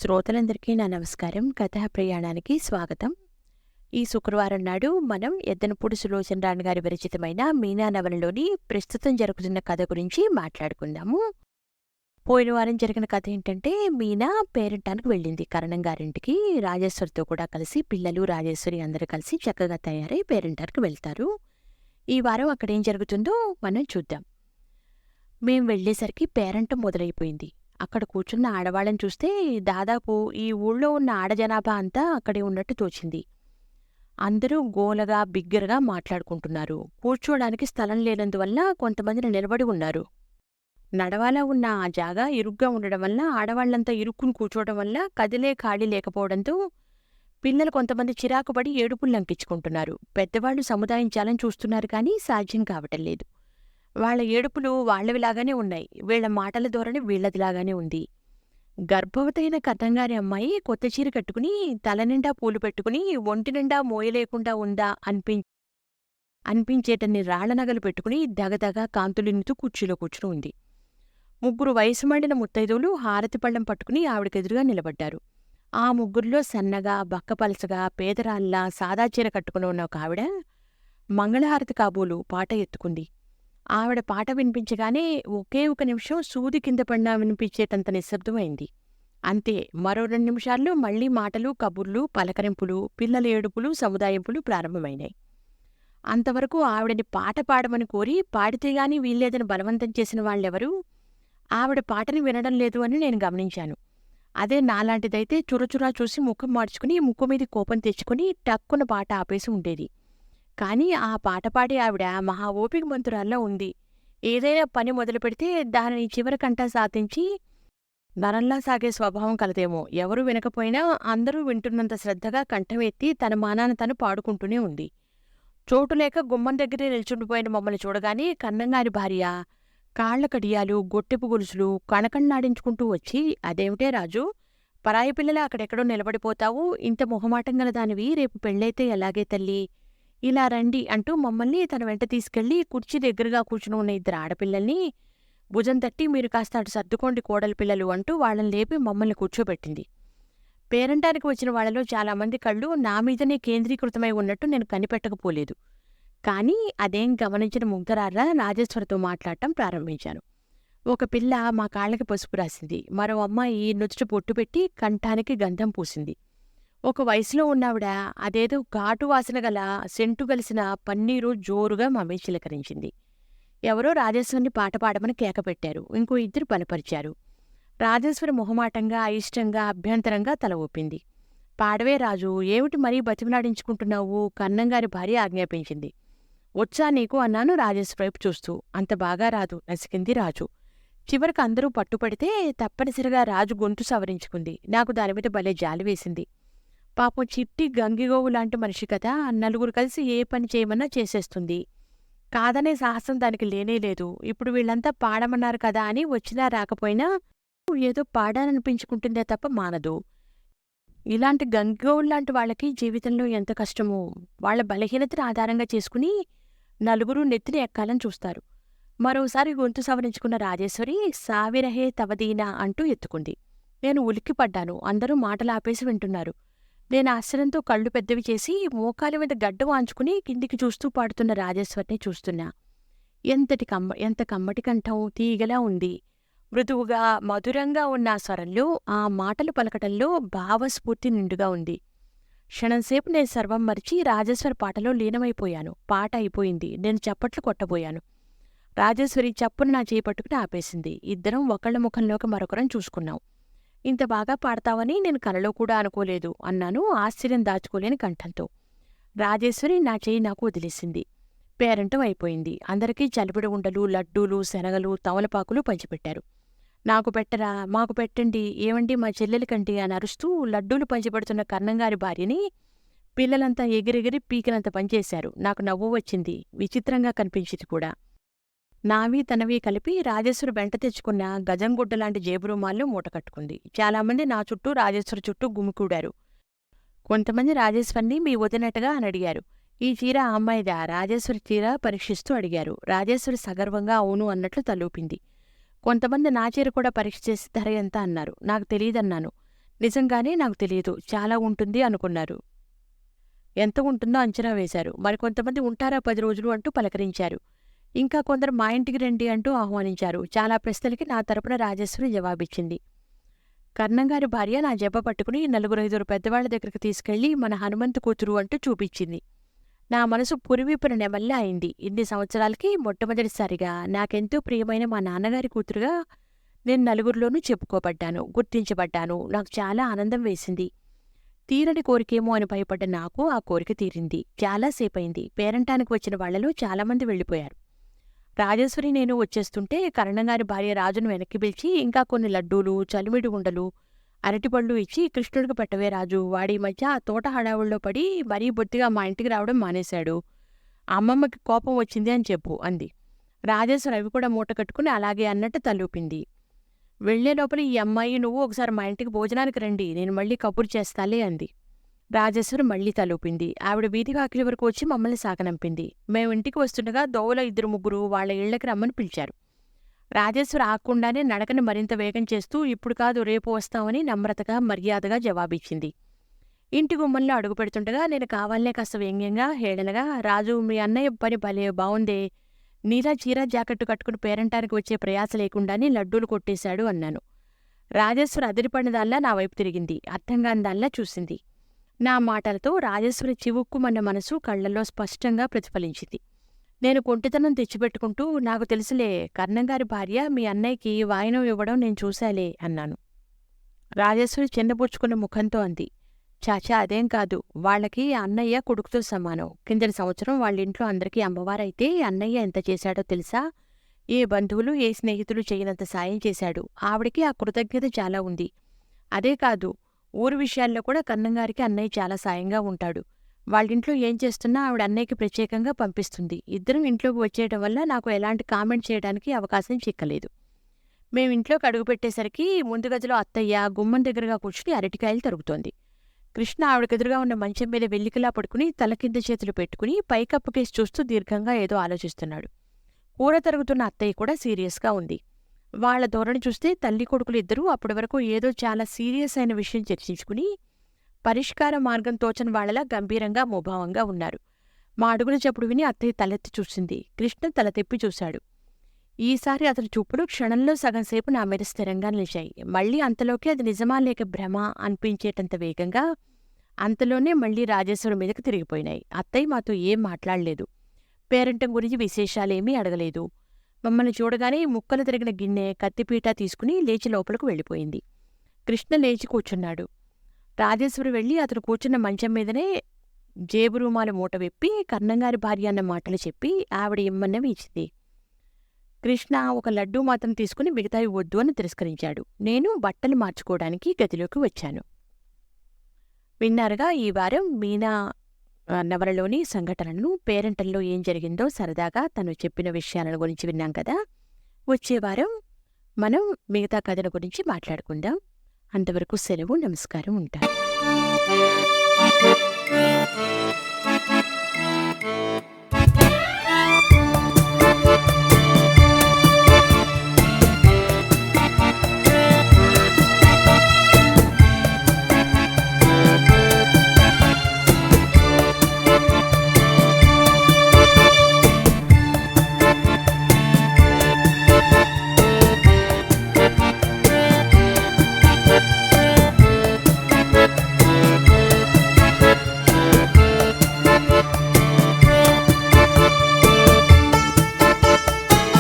శ్రోతలందరికీ నా నమస్కారం. కథా ప్రయాణానికి స్వాగతం. ఈ శుక్రవారం నాడు మనం ఎద్దనపూడి సులోచన రాణి గారి విరచితమైన మీనా నవలలోని ప్రస్తుతం జరుగుతున్న కథ గురించి మాట్లాడుకుందాము. పోయిన వారం జరిగిన కథ ఏంటంటే, మీనా పేరంటానికి వెళ్ళింది కరణం గారింటికి. రాజేశ్వరితో కూడా కలిసి పిల్లలు, రాజేశ్వరి అందరూ కలిసి చక్కగా తయారై పేరంటానికి వెళ్తారు. ఈ వారం అక్కడేం జరుగుతుందో మనం చూద్దాం. మేం వెళ్ళేసరికి పేరంటం మొదలైపోయింది. అక్కడ కూర్చున్న ఆడవాళ్ళని చూస్తే దాదాపు ఈ ఊళ్ళో ఉన్న ఆడజనాభా అంతా అక్కడే ఉన్నట్టు తోచింది. అందరూ గోలగా బిగ్గరగా మాట్లాడుకుంటున్నారు. కూర్చోడానికి స్థలం లేనందువల్ల కొంతమందిని నిలబడి ఉన్నారు. నడవాలా ఉన్న ఆ జాగా ఇరుగ్గా ఉండడం వల్ల ఆడవాళ్లంతా ఇరుక్కుని కూర్చోవడం వల్ల కదిలే ఖాళీ లేకపోవడంతో పిల్లలు కొంతమంది చిరాకుపడి ఏడుపులు లంకించుకుంటున్నారు. పెద్దవాళ్లు సముదాయించాలని చూస్తున్నారు కానీ సాధ్యం కావటం లేదు. వాళ్ల ఏడుపులు వాళ్లవిలాగానే ఉన్నాయి. వీళ్ల మాటల ధోరణి వీళ్లదిలాగానే ఉంది. గర్భవతైన కథంగారి అమ్మాయి కొత్త చీర కట్టుకుని తలనిండా పూలు పెట్టుకుని ఒంటినిండా మోయలేకుండా ఉందా అనిపించేటన్ని రాళ్లనగలు పెట్టుకుని దగదగ కాంతులిన్నుతూ కుర్చీలో కూర్చుని ఉంది. ముగ్గురు వయసు మళ్లిన ముత్తైదువులు హారతి పళ్ళెం పట్టుకుని ఆవిడకెదురుగా నిలబడ్డారు. ఆ ముగ్గురిలో సన్నగా బక్కపలసగా పేదరాల్లా సాదా చీర కట్టుకుని ఉన్న ఒక ఆవిడ మంగళహారతి కాబోలు పాట ఎత్తుకుంది. ఆవిడ పాట వినిపించగానే ఒకే ఒక నిమిషం సూది కింద పడినా వినిపించేటంత నిశ్శబ్దమైంది. అంతే, మరో 2 నిమిషాల్లో మళ్లీ మాటలు, కబుర్లు, పలకరింపులు, పిల్లల ఏడుపులు, సముదాయింపులు ప్రారంభమైనాయి. అంతవరకు ఆవిడని పాట పాడమని కోరి పాడితేగాని వీల్లేదని బలవంతం చేసిన వాళ్ళెవరూ ఆవిడ పాటని వినడం లేదు అని నేను గమనించాను. అదే నాలాంటిదైతే చురచురా చూసి ముఖం మార్చుకుని ముక్కుమీది కోపం తెచ్చుకుని టక్కున పాట ఆపేసి ఉండేది. కాని ఆ పాట పాడే ఆవిడ మహా ఓపికమంతురాల్లా ఉంది. ఏదైనా పని మొదలుపెడితే దానిని చివరికంటా సాధించి నరంలా సాగే స్వభావం కలదేమో. ఎవరూ వినకపోయినా అందరూ వింటున్నంత శ్రద్ధగా కంఠం ఎత్తి తన మానాన తను పాడుకుంటూనే ఉంది. చోటులేక గుమ్మం దగ్గరే నిల్చుండిపోయిన మమ్మల్ని చూడగానే కన్నంగారి భార్య కాళ్ల కడియాలు, గొట్టెపు గొలుసులు కణకణలాడించుకుంటూ వచ్చి, అదేమిటే రాజు, పరాయి పిల్లలా అక్కడెక్కడో నిలబడిపోతావు, ఇంత మొహమాటం గల దానివి, రేపు పెళ్ళైతే ఎలాగే తల్లి, ఇలా రండి అంటూ మమ్మల్ని తన వెంట తీసుకెళ్లి కుర్చీ దగ్గరగా కూర్చుని ఉన్న 2 ఆడపిల్లల్ని భుజం తట్టి, మీరు కాస్త అటు సర్దుకోండి కోడలి పిల్లలు అంటూ వాళ్ళని లేపి మమ్మల్ని కూర్చోబెట్టింది. పేరంటానికి వచ్చిన వాళ్లలో చాలామంది కళ్ళు నా మీదనే కేంద్రీకృతమై ఉన్నట్టు నేను కనిపెట్టకపోలేదు. కానీ అదేం గమనించిన ముగ్ధరారా రాజేశ్వరితో మాట్లాడటం ప్రారంభించాను. ఒక పిల్ల మా కాళ్లకి పసుపు రాసింది. మరో అమ్మాయి నుదుట పొట్టు పెట్టి కంఠానికి గంధం పూసింది. ఒక వయసులో ఉన్నావిడ అదేదో ఘాటు వాసన గల సెంటు గలిసిన పన్నీరు జోరుగా మమ్మీ చిలకరించింది. ఎవరో రాజేశ్వరిని పాట పాడమని కేకపెట్టారు. ఇంకో 2 పనిపరిచారు. రాజేశ్వరి మొహమాటంగా, అయిష్టంగా, అభ్యంతరంగా తల ఊపింది. పాడవే రాజు, ఏమిటి మరీ బతిమలాడించుకుంటున్నావు, కన్నంగారి భార్య ఆజ్ఞాపించింది. వచ్చా నీకు అన్నాను రాజేశ్వరి వైపు చూస్తూ. అంత బాగా రాదు, నసికింది రాజు. చివరికి అందరూ పట్టుపడితే తప్పనిసరిగా రాజు గొంతు సవరించుకుంది. నాకు దానిమీద భలే జాలి వేసింది. పాపం చిట్టి గంగిగోవు లాంటి మనిషి కదా, 4 కలిసి ఏ పని చేయమన్నా చేసేస్తుంది. కాదనే సాహసం దానికి లేనేలేదు. ఇప్పుడు వీళ్లంతా పాడమన్నారు కదా అని వచ్చినా రాకపోయినా ఏదో పాడాలనిపించుకుంటుందే తప్ప మానదు. ఇలాంటి గంగిగోవుల్లాంటి వాళ్ళకి జీవితంలో ఎంత కష్టమో. వాళ్ల బలహీనతను ఆధారంగా చేసుకుని 4 నెత్తిని ఎక్కాలని చూస్తారు. మరోసారి గొంతు సవరించుకున్న రాజేశ్వరి సావిరహే తవదీనా అంటూ ఎత్తుకుంది. నేను ఉలిక్కిపడ్డాను. అందరూ మాటలాపేసి వింటున్నారు. నేను ఆశ్చర్యంతో కళ్ళు పెద్దవి చేసి మోకాలి మీద గడ్డ వాంచుకుని కిందికి చూస్తూ పాడుతున్న రాజేశ్వరిని చూస్తున్నా. ఎంత కమ్మటి కంఠం, తీగలా ఉంది. మృదువుగా, మధురంగా ఉన్న ఆ స్వరంలో, ఆ మాటలు పలకటంలో భావస్ఫూర్తి నిండుగా ఉంది. క్షణంసేపు నేను సర్వం మరిచి రాజేశ్వరి పాటలో లీనమైపోయాను. పాట అయిపోయింది. నేను చప్పట్లు కొట్టబోయాను. రాజేశ్వరి చప్పున నా చేయి పట్టుకుని ఆపేసింది. ఇద్దరం ఒకళ్ళ ముఖంలోకి మరొకరం చూసుకున్నాం. ఇంత బాగా పాడతావని నేను కలలో కూడా అనుకోలేదు అన్నాను ఆశ్చర్యం దాచుకోలేని కంఠంతో. రాజేశ్వరి నా చేయి నాకు వదిలేసింది. పేరంటం అయిపోయింది. అందరికీ చలిపిడి ఉండలు, లడ్డూలు, శనగలు, తమలపాకులు పంచిపెట్టారు. నాకు పెట్టరా, మాకు పెట్టండి, ఏవండి మా చెల్లెలికంటి అని అరుస్తూ లడ్డూలు పంచిపెడుతున్న కర్ణంగారి భార్యని పిల్లలంతా ఎగిరెగిరి పీకినంత పనిచేశారు. నాకు నవ్వు వచ్చింది. విచిత్రంగా కనిపించింది కూడా. నావి తనవి కలిపి రాజేశ్వరి వెంట తెచ్చుకున్న గజంగుడ్డలాంటి జేబురుమాల్లో మూటకట్టుకుంది. చాలామంది నా చుట్టూ రాజేశ్వరి చుట్టూ గుమికూడారు. కొంతమంది రాజేశ్వరిని మీ వదినట్టుగా అని అడిగారు. ఈ చీర ఆ అమ్మాయిదా? రాజేశ్వరి చీర పరీక్షిస్తూ అడిగారు. రాజేశ్వరి సగర్వంగా అవును అన్నట్లు తలూపింది. కొంతమంది నా చీర కూడా పరీక్ష చేసి ధర ఎంత అన్నారు. నాకు తెలీదన్నాను. నిజంగానే నాకు తెలియదు, చాలా ఉంటుంది అనుకున్నారు. ఎంత ఉంటుందో అంచనా వేశారు. మరికొంతమంది ఉంటారా 10 రోజులు అంటూ పలకరించారు. ఇంకా కొందరు మా ఇంటికి రండి అంటూ ఆహ్వానించారు. చాలా ప్రశ్నలకి నా తరపున రాజేశ్వరి జవాబిచ్చింది. కర్ణంగారి భార్య నా జబ్బ పట్టుకుని 4-5 పెద్దవాళ్ల దగ్గరికి తీసుకెళ్లి మన హనుమంతు కూతురు అంటూ చూపించింది. నా మనసు పురివిప్పిన నెమల్లా అయింది. ఇన్ని సంవత్సరాలకి మొట్టమొదటిసారిగా నాకెంతో ప్రియమైన మా నాన్నగారి కూతురుగా నేను నలుగురిలోనూ చెప్పుకోబడ్డాను, గుర్తించబడ్డాను. నాకు చాలా ఆనందం వేసింది. తీరని కోరికేమో అని భయపడ్డ నాకు ఆ కోరిక తీరింది. చాలాసేపయింది. పేరంటానికి వచ్చిన వాళ్లలో చాలామంది వెళ్ళిపోయారు. రాజేశ్వరి నేను వచ్చేస్తుంటే కర్ణంగారి భార్య రాజును వెనక్కి పిలిచి ఇంకా కొన్ని లడ్డూలు, చలిమిడి ఉండలు, అరటిపళ్ళు ఇచ్చి కృష్ణుడికి పెట్టవే రాజు, వాడి మధ్య ఆ తోట హడావుల్లో పడి మరీ బొత్తిగా మా ఇంటికి రావడం మానేశాడు. అమ్మమ్మకి కోపం వచ్చింది అని చెప్పు అంది. రాజేశ్వరి అవి కూడా మూట కట్టుకుని అలాగే అన్నట్టు తలూపింది. వెళ్లే లోపల ఈ అమ్మాయి నువ్వు ఒకసారి మా ఇంటికి భోజనానికి రండి, నేను మళ్ళీ కబురు చేస్తాలే అంది. రాజేశ్వరి మళ్లీ తలూపింది. ఆవిడ వీధి వాకిలి వరకు వచ్చి మమ్మల్ని సాగనంపింది. మేమింటికి వస్తుండగా దోవలో 2-3 వాళ్ల ఇళ్లకి రమ్మని పిలిచారు. రాజేశ్వరి ఆగకుండానే నడకని మరింత వేగం చేస్తూ ఇప్పుడు కాదు రేపు వస్తామని నమ్రతగా మర్యాదగా జవాబిచ్చింది. ఇంటి గుమ్మంలో అడుగు పెడుతుండగా నేను కావాలనే కాస్త వ్యంగ్యంగా హేళనగా, రాజు మీ అన్నయ్య పని భలే బావుందే, నీలా చీరా జాకెట్టు కట్టుకుని పేరంటానికి వచ్చే ప్రయాస లేకుండానే లడ్డూలు కొట్టేశాడు అన్నాను. రాజేశ్వరి అదిరిపడినదాల్లా నా వైపు తిరిగింది. అర్థంగానిదాల్లా చూసింది. నా మాటలతో రాజేశ్వరి చివుక్కుమన్న మనసు కళ్లల్లో స్పష్టంగా ప్రతిఫలించింది. నేను కొంటితనం తెచ్చిపెట్టుకుంటూ నాకు తెలుసులే, కర్ణంగారి భార్య మీ అన్నయ్యకి వాయినం ఇవ్వడం నేను చూశాలే అన్నాను. రాజేశ్వరి చిన్నబుచ్చుకున్న ముఖంతో అంది, చాచా అదేం కాదు, వాళ్లకి అన్నయ్య కొడుకుతో సమానం. కిందటి సంవత్సరం వాళ్ళింట్లో అందరికీ అమ్మవారైతే అన్నయ్య ఎంత చేశాడో తెలుసా? ఏ బంధువులు ఏ స్నేహితులు చేయనంత సాయం చేశాడు. ఆవిడికి ఆ కృతజ్ఞత చాలా ఉంది. అదే కాదు, ఊరు విషయాల్లో కూడా కన్నంగారికి అన్నయ్య చాలా సాయంగా ఉంటాడు. వాళ్ళింట్లో ఏం చేస్తున్నా ఆవిడ అన్నయ్యకి ప్రత్యేకంగా పంపిస్తుంది. ఇద్దరం ఇంట్లోకి వచ్చేయటం వల్ల నాకు ఎలాంటి కామెంట్ చేయడానికి అవకాశం చిక్కలేదు. మేమింట్లోకి అడుగుపెట్టేసరికి ముందు గదిలో అత్తయ్య గుమ్మం దగ్గరగా కూర్చుని అరటికాయలు తరుగుతోంది. కృష్ణ ఆవిడకెదురుగా ఉన్న మంచం మీద వెల్లికిలా పడుకుని తల కింద చేతులు పెట్టుకుని పైకప్పుకేసి చూస్తూ దీర్ఘంగా ఏదో ఆలోచిస్తున్నాడు. కూర తరుగుతున్న అత్తయ్య కూడా సీరియస్గా ఉంది. వాళ్ల ధోరణి చూస్తే తల్లి కొడుకులు ఇద్దరూ అప్పటి వరకు ఏదో చాలా సీరియస్ అయిన విషయం చర్చించుకుని పరిష్కార మార్గం తోచని వాళ్లలా గంభీరంగా ముభావంగా ఉన్నారు. మా అడుగుల చప్పుడు విని అత్తయ్య తలెత్తి చూసింది. కృష్ణ తల తెప్పి చూశాడు. ఈసారి అతని చూపులు క్షణంలో సగంసేపు నా మీద స్థిరంగా నిలిచాయి. మళ్లీ అంతలోకి అది నిజమా లేక భ్రమ అనిపించేటంత వేగంగా అంతలోనే మళ్లీ రాజేశ్వరి మీదకి తిరిగిపోయినాయి. అత్తయ్య మాతో ఏం మాట్లాడలేదు. పేరంటం గురించి విశేషాలేమీ అడగలేదు. మమ్మల్ని చూడగానే ముక్కలు తిరిగిన గిన్నె కత్తిపీట తీసుకుని లేచి లోపలకు వెళ్ళిపోయింది. కృష్ణ లేచి కూర్చున్నాడు. రాజేశ్వరి వెళ్ళి అతను కూర్చున్న మంచం మీదనే జేబు రూమాలు మూట విప్పి కర్ణంగారి భార్య అన్న మాటలు చెప్పి ఆవిడ ఇమ్మన్నవి ఇచ్చింది. కృష్ణ ఒక లడ్డూ మాత్రం తీసుకుని మిగతావి వద్దు అని తిరస్కరించాడు. నేను బట్టలు మార్చుకోవడానికి గదిలోకి వచ్చాను. విన్నారుగా ఈ వారం మీనా నవలలోని సంఘటనలను, పేరంటంలో ఏం జరిగిందో సరదాగా తను చెప్పిన విషయాల గురించి విన్నాం కదా. వచ్చే వారం మనం మిగతా కథల గురించి మాట్లాడుకుందాం. అంతవరకు సెలవు. నమస్కారం. ఉంటాను.